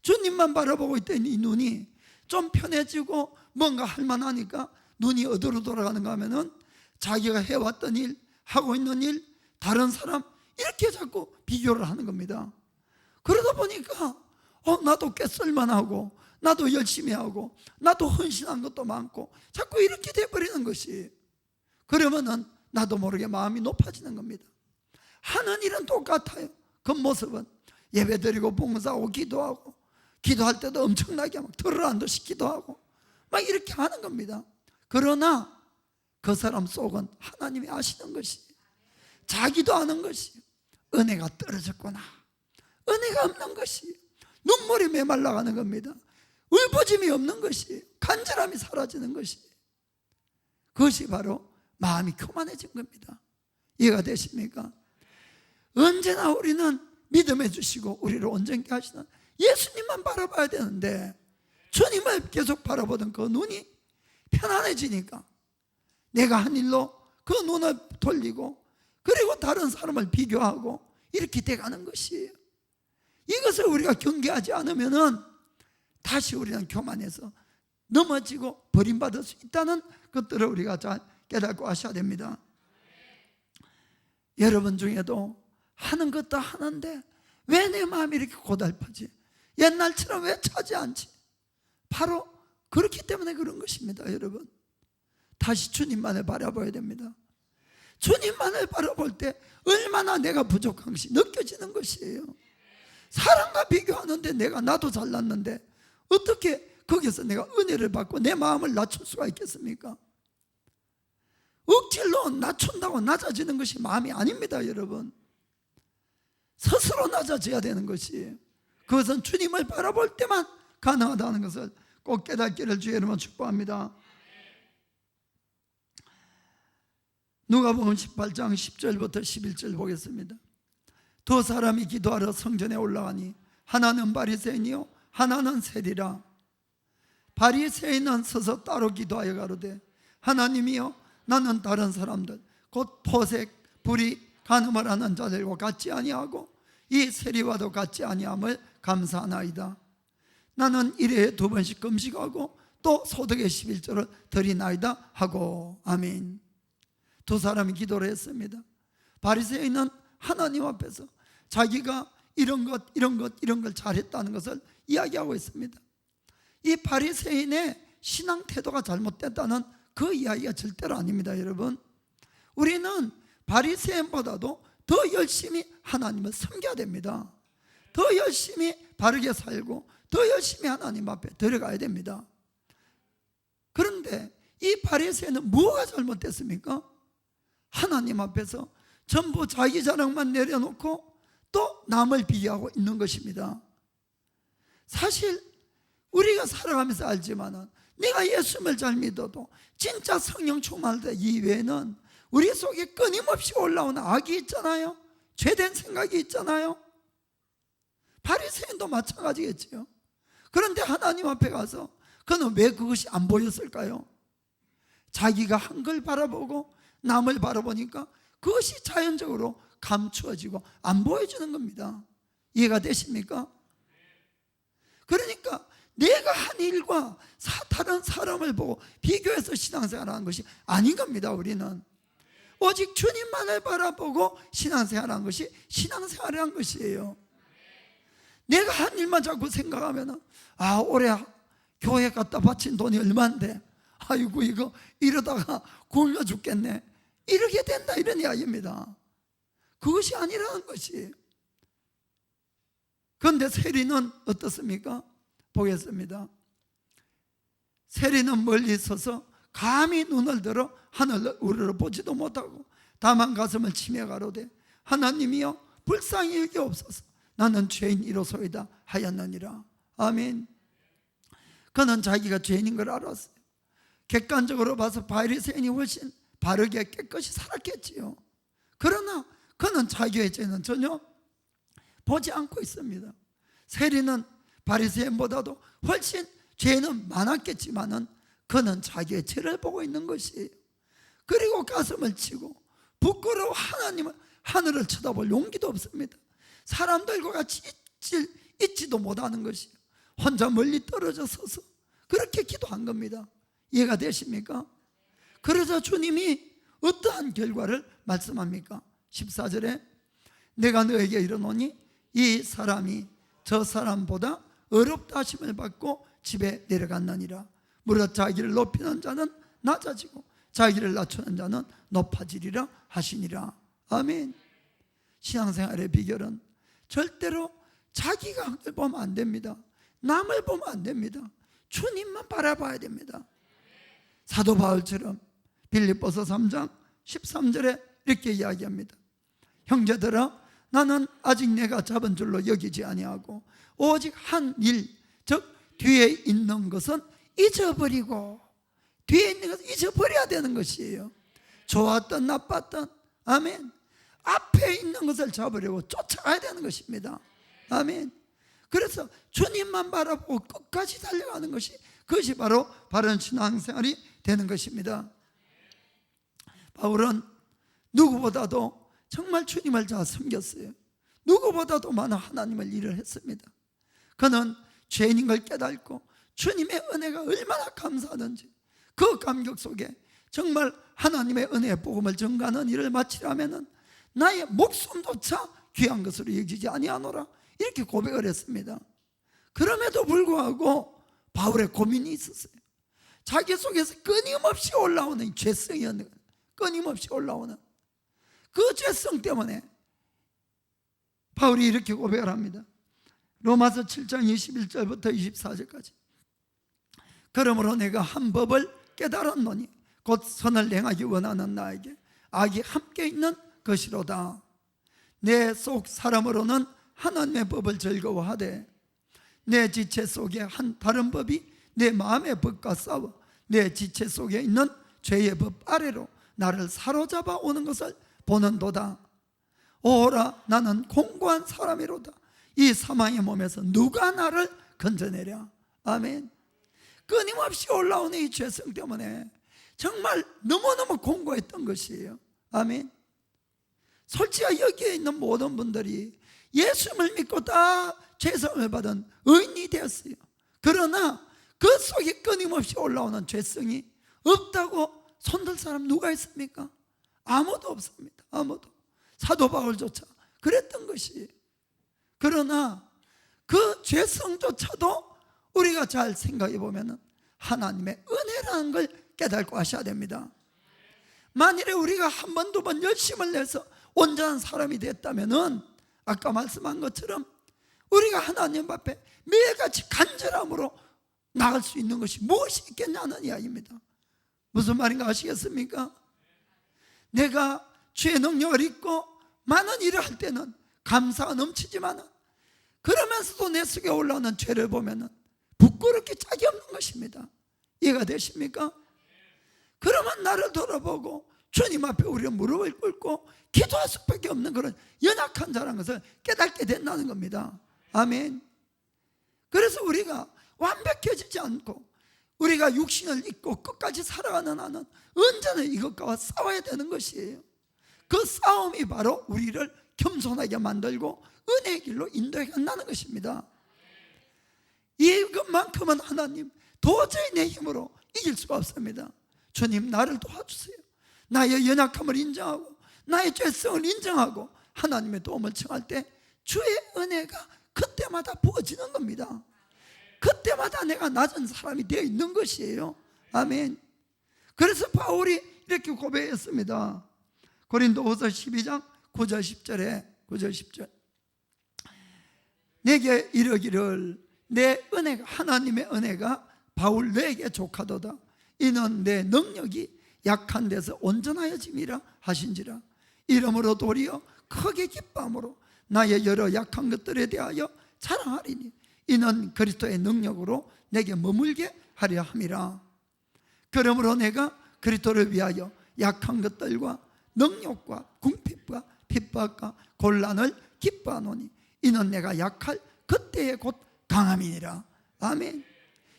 S1: 주님만 바라보고 있던 이 눈이 좀 편해지고 뭔가 할만하니까 눈이 어디로 돌아가는가 하면은 자기가 해왔던 일, 하고 있는 일, 다른 사람, 이렇게 자꾸 비교를 하는 겁니다. 그러다 보니까 나도 꽤 쓸만하고, 나도 열심히 하고, 나도 헌신한 것도 많고, 자꾸 이렇게 돼버리는 것이, 그러면은 나도 모르게 마음이 높아지는 겁니다. 하는 일은 똑같아요. 겉모습은 예배드리고 봉사하고 기도하고, 기도할 때도 엄청나게 막 들어란도 시키도 하고 막 이렇게 하는 겁니다. 그러나 그 사람 속은 하나님이 아시는 것이, 자기도 아는 것이 은혜가 떨어졌구나, 은혜가 없는 것이, 눈물이 메말라가는 겁니다. 울부짐이 없는 것이, 간절함이 사라지는 것이, 그것이 바로 마음이 교만해진 겁니다. 이해가 되십니까? 언제나 우리는 믿음해 주시고 우리를 온전케 하시는 예수님만 바라봐야 되는데, 주님을 계속 바라보던 그 눈이 편안해지니까 내가 한 일로 그 눈을 돌리고, 그리고 다른 사람을 비교하고 이렇게 돼가는 것이에요. 이것을 우리가 경계하지 않으면은 다시 우리는 교만해서 넘어지고 버림받을 수 있다는 것들을 우리가 잘 깨닫고 하셔야 됩니다. 여러분 중에도 하는 것도 하는데 왜 내 마음이 이렇게 고달프지? 옛날처럼 왜 차지 않지? 바로 그렇기 때문에 그런 것입니다. 여러분, 다시 주님만을 바라봐야 됩니다. 주님만을 바라볼 때 얼마나 내가 부족한 것이 느껴지는 것이에요. 사람과 비교하는데 나도 잘났는데 어떻게 거기서 내가 은혜를 받고 내 마음을 낮출 수가 있겠습니까? 억지로 낮춘다고 낮아지는 것이 마음이 아닙니다. 여러분, 스스로 낮아져야 되는 것이에요. 그것은 주님을 바라볼 때만 가능하다는 것을 꼭 깨닫기를 주의 이름으로 축복합니다. 누가복음 18장 10절부터 11절 보겠습니다. 두 사람이 기도하러 성전에 올라가니 하나는 바리새인이요 하나는 세리라. 바리새인은 서서 따로 기도하여 가로되, 하나님이여, 나는 다른 사람들 곧 포색, 불의, 간음을 하는 자들과 같지 아니하고 이 세리와도 같지 아니함을 감사하나이다. 나는 일회에 2번씩 금식하고 또 소득의 11조를 드리나이다 하고. 아멘. 두 사람이 기도를 했습니다. 바리새인은 하나님 앞에서 자기가 이런 걸 잘했다는 것을 이야기하고 있습니다. 이 바리새인의 신앙 태도가 잘못됐다는 그 이야기가 절대로 아닙니다. 여러분, 우리는 바리새인보다도 더 열심히 하나님을 섬겨야 됩니다. 더 열심히 바르게 살고 더 열심히 하나님 앞에 들어가야 됩니다. 그런데 이 바리새인은 뭐가 잘못됐습니까? 하나님 앞에서 전부 자기 자랑만 내려놓고 또 남을 비교하고 있는 것입니다. 사실 우리가 살아가면서 알지만은 내가 예수님을 잘 믿어도 진짜 성령 충만할 때 이외에는 우리 속에 끊임없이 올라오는 악이 있잖아요. 죄된 생각이 있잖아요. 바리새인도 마찬가지겠지요. 그런데 하나님 앞에 가서 그는 왜 그것이 안 보였을까요? 자기가 한 걸 바라보고 남을 바라보니까 그것이 자연적으로 감추어지고 안 보여지는 겁니다. 이해가 되십니까? 그러니까 내가 한 일과 다른 사람을 보고 비교해서 신앙생활하는 것이 아닌 겁니다. 우리는 오직 주님만을 바라보고 신앙생활하는 것이 신앙생활이라는 것이에요. 내가 한 일만 자꾸 생각하면 올해 교회 갖다 바친 돈이 얼마인데 아이고 이거 이러다가 굶어 죽겠네, 이렇게 된다, 이런 이야기입니다. 그것이 아니라는 것이. 그런데 세리는 어떻습니까? 보겠습니다. 세리는 멀리 서서 감히 눈을 들어 하늘을 우러러 보지도 못하고 다만 가슴을 치며 가로되, 하나님이여, 불쌍히 여기옵소서. 나는 죄인이로소이다 하였느니라. 아멘. 그는 자기가 죄인인 걸 알았어요. 객관적으로 봐서 바리새인이 훨씬 바르게 깨끗이 살았겠지요. 그러나 그는 자기의 죄는 전혀 보지 않고 있습니다. 세리는 바리새인보다도 훨씬 죄는 많았겠지만은 그는 자기의 죄를 보고 있는 것이에요. 그리고 가슴을 치고 부끄러워 하늘을 쳐다볼 용기도 없습니다. 사람들과 같이 있지도 못하는 것이에요. 혼자 멀리 떨어져 서서 그렇게 기도한 겁니다. 이해가 되십니까? 그러자 주님이 어떠한 결과를 말씀합니까? 14절에 내가 너에게 이르노니 이 사람이 저 사람보다 어렵다 하심을 받고 집에 내려갔느니라. 무릇 자기를 높이는 자는 낮아지고 자기를 낮추는 자는 높아지리라 하시니라. 아멘. 신앙생활의 비결은 절대로 자기가 보면 안 됩니다. 남을 보면 안 됩니다. 주님만 바라봐야 됩니다. 사도 바울처럼 빌립보서 3장 13절에 이렇게 이야기합니다. 형제들아, 나는 아직 내가 잡은 줄로 여기지 아니하고 오직 한 일, 즉 뒤에 있는 것은 잊어버리고, 뒤에 있는 것은 잊어버려야 되는 것이에요. 좋았던 나빴던, 아멘. 앞에 있는 것을 잡으려고 쫓아가야 되는 것입니다. 아멘. 그래서 주님만 바라보고 끝까지 달려가는 것이, 그것이 바로 바른 신앙생활이 되는 것입니다. 바울은 누구보다도 정말 주님을 잘 섬겼어요. 누구보다도 많은 하나님을 일을 했습니다. 그는 죄인인 걸 깨닫고 주님의 은혜가 얼마나 감사하든지 그 감격 속에 정말 하나님의 은혜의 복음을 전가하는 일을 마치려면 나의 목숨조차 귀한 것으로 여기지 아니하노라, 이렇게 고백을 했습니다. 그럼에도 불구하고 바울의 고민이 있었어요. 자기 속에서 끊임없이 올라오는 죄성이었는데, 끊임없이 올라오는 그 죄성 때문에 바울이 이렇게 고백을 합니다. 로마서 7장 21절부터 24절까지. 그러므로 내가 한 법을 깨달았노니 곧 선을 행하기 원하는 나에게 악이 함께 있는 것이로다. 내 속 사람으로는 하나님의 법을 즐거워하되 내 지체 속에 한 다른 법이 내 마음의 법과 싸워 내 지체 속에 있는 죄의 법 아래로 나를 사로잡아 오는 것을 보는도다. 오라, 나는 공고한 사람이로다. 이 사망의 몸에서 누가 나를 건져내랴. 아멘. 끊임없이 올라오는 이 죄성 때문에 정말 너무너무 공고했던 것이에요. 아멘. 솔직히 여기에 있는 모든 분들이 예수님을 믿고 다 죄성을 받은 의인이 되었어요. 그러나 그 속에 끊임없이 올라오는 죄성이 없다고 손들 사람 누가 있습니까? 아무도 없습니다. 아무도. 사도 바울조차 그랬던 것이에요. 그러나 그 죄성조차도 우리가 잘 생각해 보면 하나님의 은혜라는 걸 깨닫고 하셔야 됩니다. 만일에 우리가 한 번, 두 번 열심을 내서 온전한 사람이 됐다면 아까 말씀한 것처럼 우리가 하나님 앞에 매일같이 간절함으로 나갈 수 있는 것이 무엇이 있겠냐는 이야기입니다. 무슨 말인가 아시겠습니까? 내가 주의 능력을 잊고 많은 일을 할 때는 감사가 넘치지만 그러면서도 내 속에 올라오는 죄를 보면 부끄럽게 짝이 없는 것입니다. 이해가 되십니까? 그러면 나를 돌아보고 주님 앞에 우리가 무릎을 꿇고 기도할 수밖에 없는 그런 연약한 자라는 것을 깨닫게 된다는 겁니다. 아멘. 그래서 우리가 완벽해지지 않고 우리가 육신을 입고 끝까지 살아가는 한은 언제나 이것과 싸워야 되는 것이에요. 그 싸움이 바로 우리를 겸손하게 만들고 은혜의 길로 인도해 간다는 것입니다. 이것만큼은 하나님 도저히 내 힘으로 이길 수가 없습니다. 주님, 나를 도와주세요. 나의 연약함을 인정하고 나의 죄성을 인정하고 하나님의 도움을 청할 때 주의 은혜가 그때마다 부어지는 겁니다. 그때마다 내가 낮은 사람이 되어 있는 것이에요. 아멘. 그래서 바울이 이렇게 고백했습니다. 고린도후서 12장 9절 10절에 9절 10절 내게 이르기를 내 은혜가, 하나님의 은혜가 바울 내게 족하도다. 이는 내 능력이 약한 데서 온전하여짐이라 하신지라. 이러므로 도리어 크게 기뻐함으로 나의 여러 약한 것들에 대하여 자랑하리니 이는 그리스도의 능력으로 내게 머물게 하려 함이라. 그러므로 내가 그리스도를 위하여 약한 것들과 능력과 궁핍과 핍박과 곤란을 기뻐하노니 이는 내가 약할 그때의 곧 강함이니라. 아멘.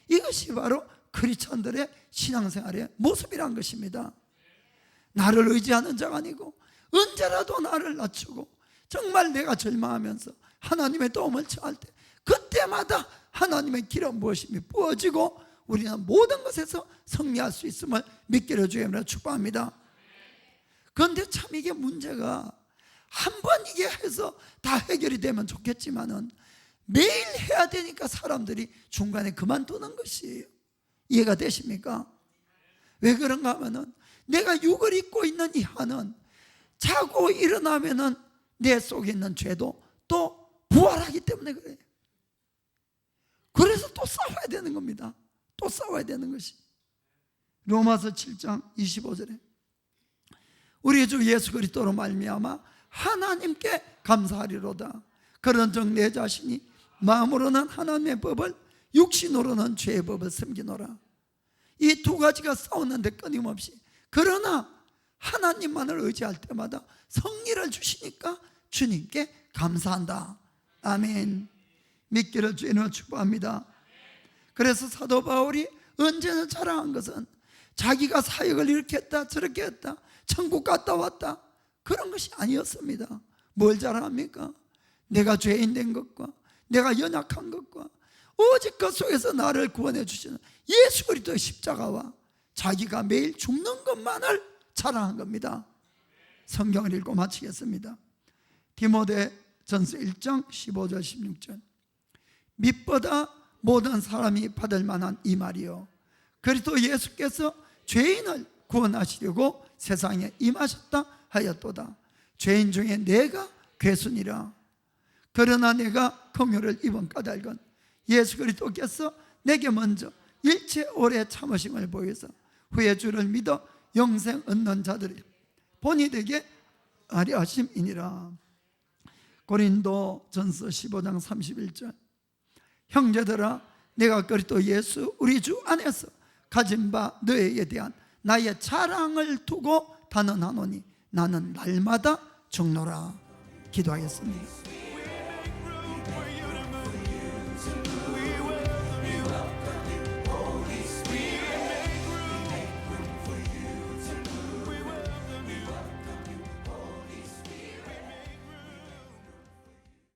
S1: 이것이 바로 크리스천들의 신앙생활의 모습이란 것입니다. 나를 의지하는 자가 아니고 언제라도 나를 낮추고 정말 내가 절망하면서 하나님의 도움을 청할 때 그때마다 하나님의 기름 부으심이 부어지고 우리는 모든 것에서 승리할 수 있음을 믿기를 주의 이름으로 축복합니다. 그런데 참 이게 문제가 한 번 이게 해서 다 해결이 되면 좋겠지만은 매일 해야 되니까 사람들이 중간에 그만두는 것이에요. 이해가 되십니까? 왜 그런가 하면은 내가 육을 입고 있는 이 한은 자고 일어나면은 내 속에 있는 죄도 또 부활하기 때문에 그래요. 그래서 또 싸워야 되는 겁니다. 또 싸워야 되는 것이. 로마서 7장 25절에 우리 주 예수 그리스도로 말미암아 하나님께 감사하리로다. 그런즉 내 자신이 마음으로는 하나님의 법을, 육신으로는 죄의 법을 섬기노라. 이 두 가지가 싸우는데 끊임없이, 그러나 하나님만을 의지할 때마다 성리를 주시니까 주님께 감사한다. 아멘. 믿기를 주님으로 축복합니다. 그래서 사도 바울이 언제나 자랑한 것은 자기가 사역을 이렇게 했다 저렇게 했다, 천국 갔다 왔다, 그런 것이 아니었습니다. 뭘 자랑합니까? 내가 죄인 된 것과 내가 연약한 것과 오직 그 속에서 나를 구원해 주시는 예수 그리스도의 십자가와 자기가 매일 죽는 것만을 자랑한 겁니다. 성경을 읽고 마치겠습니다. 디모데전서 1장 15절 16절 밑보다 모든 사람이 받을 만한 이 말이요, 그리스도 예수께서 죄인을 구원하시려고 세상에 임하셨다 하였도다. 죄인 중에 내가 괴순이라. 그러나 내가 긍휼을 입은 까닭은 예수 그리스도께서 내게 먼저 일체 오래 참으심을 보여서 후에 주를 믿어 영생 얻는 자들이 본이 되게 하려 하심이니라. 고린도전서 15장 31절 형제들아, 내가 그리스도 예수 우리 주 안에서 가진 바 너희에 대한 나의 자랑을 두고 단언하노니 나는 날마다 죽노라. 기도하겠습니다.